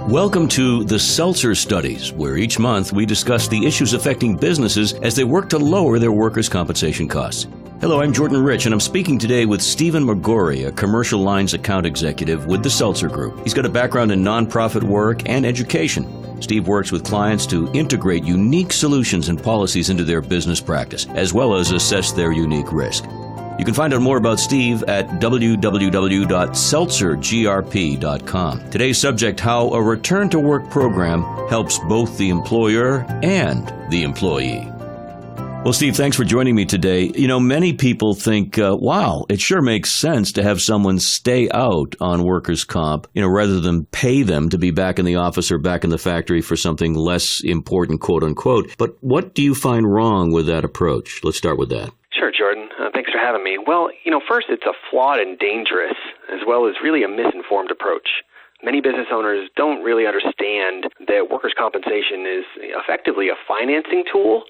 Welcome to the Seltzer Studies, where each month we discuss the issues affecting businesses as they work to lower their workers' compensation costs. Hello, I'm Jordan Rich, and I'm speaking today with Stephen McGorry, a commercial lines account executive with the Seltzer Group. He's got a background in nonprofit work and education. Steve works with clients to integrate unique solutions and policies into their business practice, as well as assess their unique risk. You can find out more about Steve at www.seltzergrp.com. Today's subject, how a return-to-work program helps both the employer and the employee. Well, Steve, thanks for joining me today. You know, many people think, wow, it sure makes sense to have someone stay out on workers' comp, rather than pay them to be back in the office or back in the factory for something less important, quote unquote. But what do you find wrong with that approach? Let's start with that. Sure, Jordan. Thanks for having me. Well, first, it's a flawed and dangerous, as well as really a misinformed approach. Many business owners don't really understand that workers' compensation is effectively a financing tool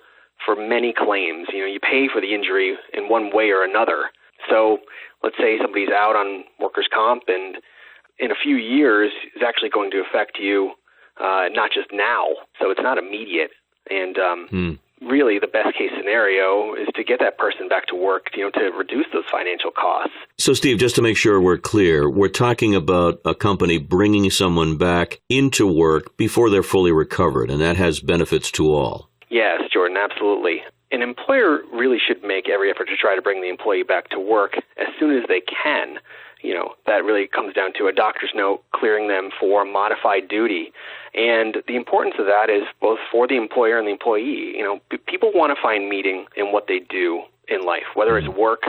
for many claims. You pay for the injury in one way or another. So let's say somebody's out on workers' comp, and in a few years, it's actually going to affect you, not just now. So it's not immediate. And really, the best case scenario is to get that person back to work, to reduce those financial costs. So, Steve, just to make sure we're clear, we're talking about a company bringing someone back into work before they're fully recovered, and that has benefits to all. Yes, Jordan, absolutely. An employer really should make every effort to try to bring the employee back to work as soon as they can. That really comes down to a doctor's note clearing them for modified duty. And the importance of that is both for the employer and the employee. People want to find meaning in what they do in life, whether it's work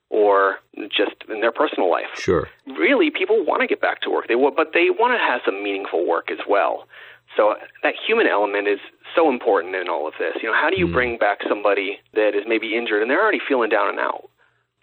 or just in their personal life. Sure. Really, people want to get back to work, but they want to have some meaningful work as well. So that human element is so important in all of this. How do you bring back somebody that is maybe injured and they're already feeling down and out?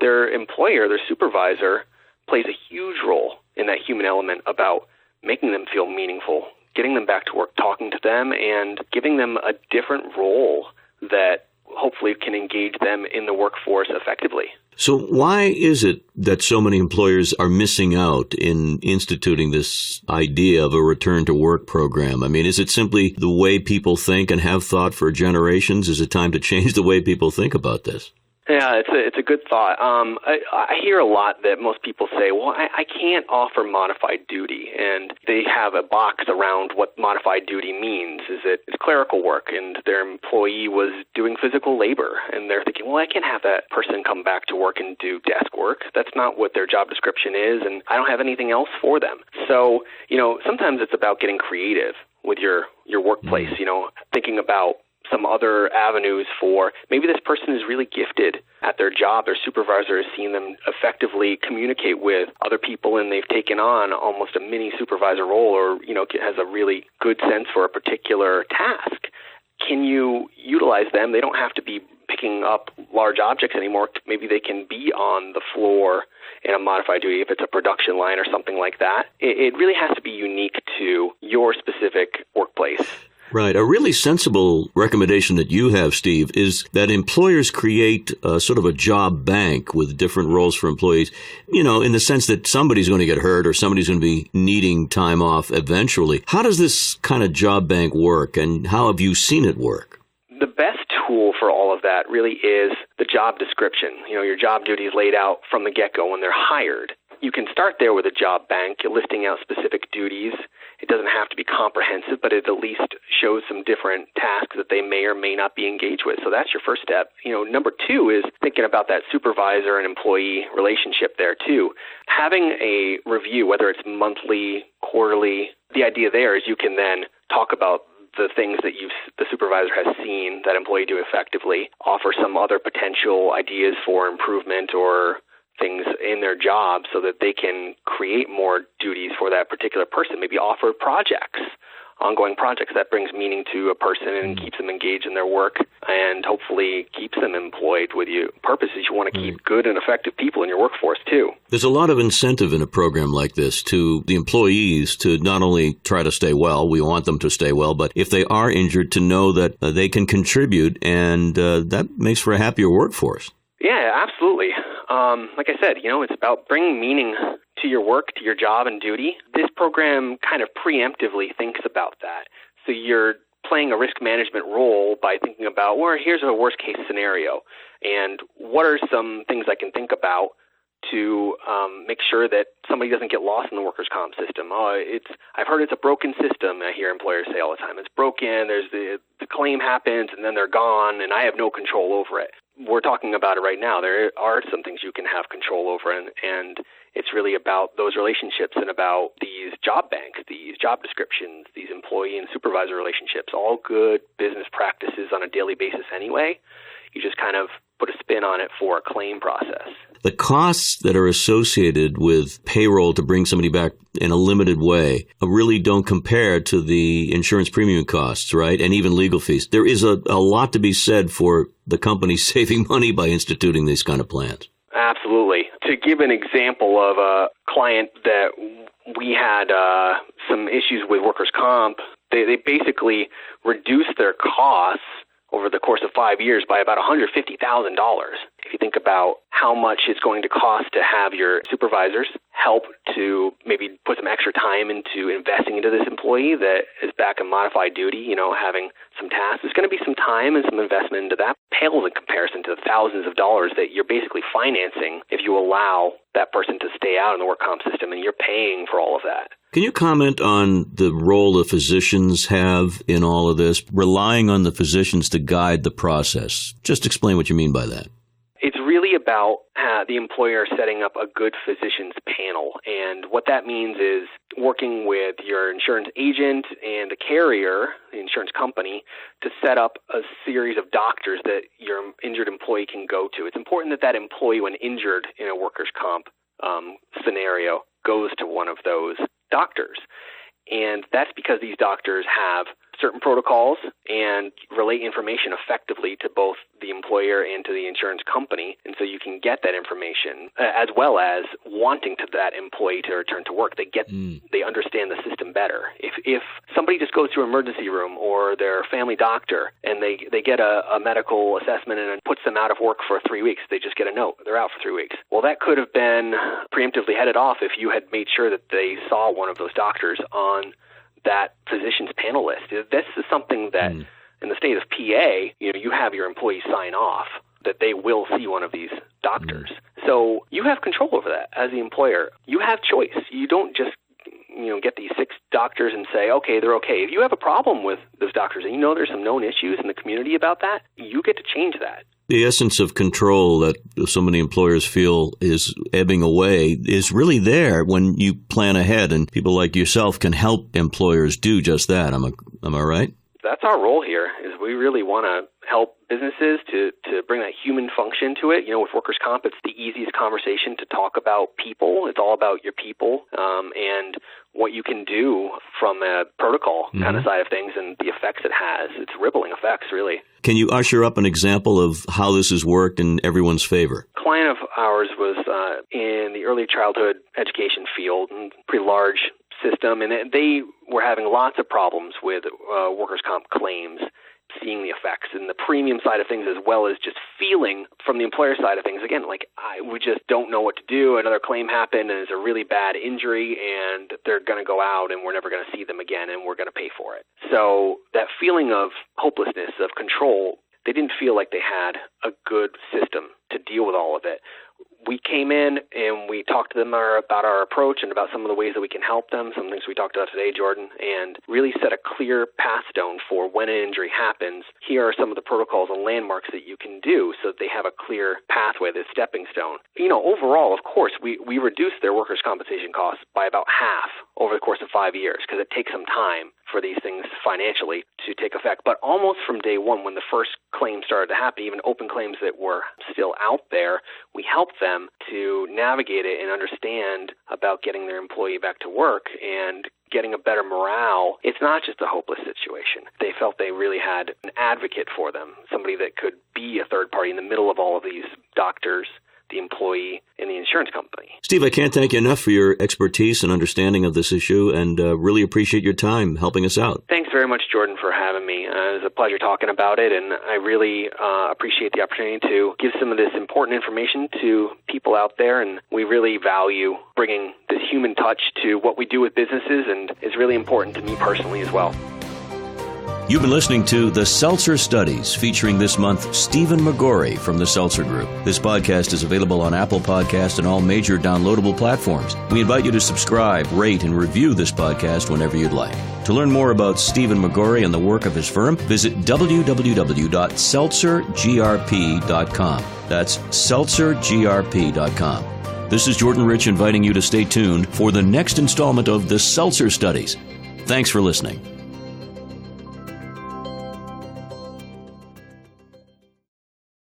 Their employer, their supervisor, plays a huge role in that human element about making them feel meaningful, getting them back to work, talking to them, and giving them a different role that hopefully can engage them in the workforce effectively. So why is it that so many employers are missing out in instituting this idea of a return-to-work program? I mean, is it simply the way people think and have thought for generations? Is it time to change the way people think about this? Yeah, it's a good thought. I hear a lot that most people say, well, I can't offer modified duty, and they have a box around what modified duty means. Is it it's clerical work, and their employee was doing physical labor, and they're thinking, well, I can't have that person come back to work and do desk work. That's not what their job description is, and I don't have anything else for them. So, sometimes it's about getting creative with your workplace, thinking about some other avenues for maybe this person is really gifted at their job. Their supervisor has seen them effectively communicate with other people, and they've taken on almost a mini supervisor role, or has a really good sense for a particular task. Can you utilize them? They don't have to be picking up large objects anymore. Maybe they can be on the floor in a modified duty if it's a production line or something like that. It really has to be unique to your specific workplace. Right. A really sensible recommendation that you have, Steve, is that employers create sort of a job bank with different roles for employees, in the sense that somebody's going to get hurt or somebody's going to be needing time off eventually. How does this kind of job bank work, and how have you seen it work? The best tool for all of that really is the job description. Your job duties laid out from the get-go when they're hired. You can start there with a job bank, listing out specific duties. It doesn't have to be comprehensive, but it at least shows some different tasks that they may or may not be engaged with. So that's your first step. Number two is thinking about that supervisor and employee relationship there too. Having a review, whether it's monthly, quarterly, the idea there is you can then talk about the things that the supervisor has seen that employee do effectively, offer some other potential ideas for improvement or things in their job so that they can create more duties for that particular person, maybe offer projects, ongoing projects that brings meaning to a person and keeps them engaged in their work and hopefully keeps them employed with you. Purpose is you want to keep good and effective people in your workforce too. There's a lot of incentive in a program like this to the employees to not only try to stay well, we want them to stay well, but if they are injured to know that they can contribute, and that makes for a happier workforce. Yeah, absolutely. Like I said, it's about bringing meaning to your work, to your job and duty, this program kind of preemptively thinks about that. So you're playing a risk management role by thinking about, well, here's a worst case scenario, and what are some things I can think about to make sure that somebody doesn't get lost in the workers' comp system. I've heard it's a broken system. I hear employers say all the time, it's broken, there's the claim happens, and then they're gone, and I have no control over it. We're talking about it right now. There are some things you can have control over, and it's really about those relationships and about these job banks, these job descriptions, these employee and supervisor relationships, all good business practices on a daily basis anyway. You just kind of put a spin on it for a claim process. The costs that are associated with payroll to bring somebody back in a limited way really don't compare to the insurance premium costs, right? And even legal fees. There is a lot to be said for the company saving money by instituting these kind of plans. Absolutely. To give an example of a client that we had some issues with workers' comp, they basically reduced their costs over the course of 5 years by about $150,000. If you think about how much it's going to cost to have your supervisors help to maybe put some extra time into investing into this employee that is back in modified duty, having some tasks, there's going to be some time and some investment into that. Pales in comparison to the thousands of dollars that you're basically financing if you allow that person to stay out in the work comp system, and you're paying for all of that. Can you comment on the role the physicians have in all of this, relying on the physicians to guide the process? Just explain what you mean by that. It's really about the employer setting up a good physicians panel. And what that means is working with your insurance agent and the carrier, the insurance company, to set up a series of doctors that your injured employee can go to. It's important that that employee, when injured in a workers' comp scenario, goes to one of those doctors. And that's because these doctors have certain protocols and relate information effectively to both the employer and to the insurance company. And so you can get that information as well as wanting to that employee to return to work. They understand the system better. If somebody just goes to an emergency room or their family doctor and they get a medical assessment and it puts them out of work for 3 weeks, they just get a note. They're out for 3 weeks. Well, that could have been preemptively headed off if you had made sure that they saw one of those doctors on that physician's panel list. This is something that in the state of PA, you have your employees sign off that they will see one of these doctors. So you have control over that as the employer. You have choice. You don't just get these 6 doctors and say, okay, they're okay. If you have a problem with those doctors and there's some known issues in the community about that, you get to change that. The essence of control that so many employers feel is ebbing away is really there when you plan ahead, and people like yourself can help employers do just that. Am I right? That's our role here, is we really want to help businesses to bring that human function to it. With workers' comp, it's the easiest conversation to talk about people. It's all about your people and what you can do from a protocol kind of side of things and the effects it has. It's rippling effects, really. Can you usher up an example of how this has worked in everyone's favor? A client of ours was in the early childhood education field, pretty large system, and they were having lots of problems with workers' comp claims, seeing the effects and the premium side of things as well as just feeling from the employer side of things. Again, we just don't know what to do. Another claim happened and it's a really bad injury and they're going to go out and we're never going to see them again and we're going to pay for it. So that feeling of hopelessness, of control, they didn't feel like they had a good system to deal with all of it. We came in and we talked to them about our approach and about some of the ways that we can help them, some things we talked about today, Jordan, and really set a clear pathstone for when an injury happens. Here are some of the protocols and landmarks that you can do so that they have a clear pathway, this stepping stone. Overall, of course, we reduced their workers' compensation costs by about half over the course of 5 years because it takes some time for these things financially to take effect. But almost from day one, when the first claim started to happen, even open claims that were still out there, we helped them to navigate it and understand about getting their employee back to work and getting a better morale. It's not just a hopeless situation. They felt they really had an advocate for them, somebody that could be a third party in the middle of all of these doctors, the employee, and the insurance company. Steve, I can't thank you enough for your expertise and understanding of this issue, and really appreciate your time helping us out. Thanks very much, Jordan, for having me. It was a pleasure talking about it, and I really appreciate the opportunity to give some of this important information to people out there, and we really value bringing this human touch to what we do with businesses, and it's really important to me personally as well. You've been listening to The Seltzer Studies, featuring this month Stephen McGorry from the Seltzer Group. This podcast is available on Apple Podcasts and all major downloadable platforms. We invite you to subscribe, rate, and review this podcast whenever you'd like. To learn more about Stephen McGorry and the work of his firm, visit www.seltzergrp.com. That's seltzergrp.com. This is Jordan Rich inviting you to stay tuned for the next installment of The Seltzer Studies. Thanks for listening.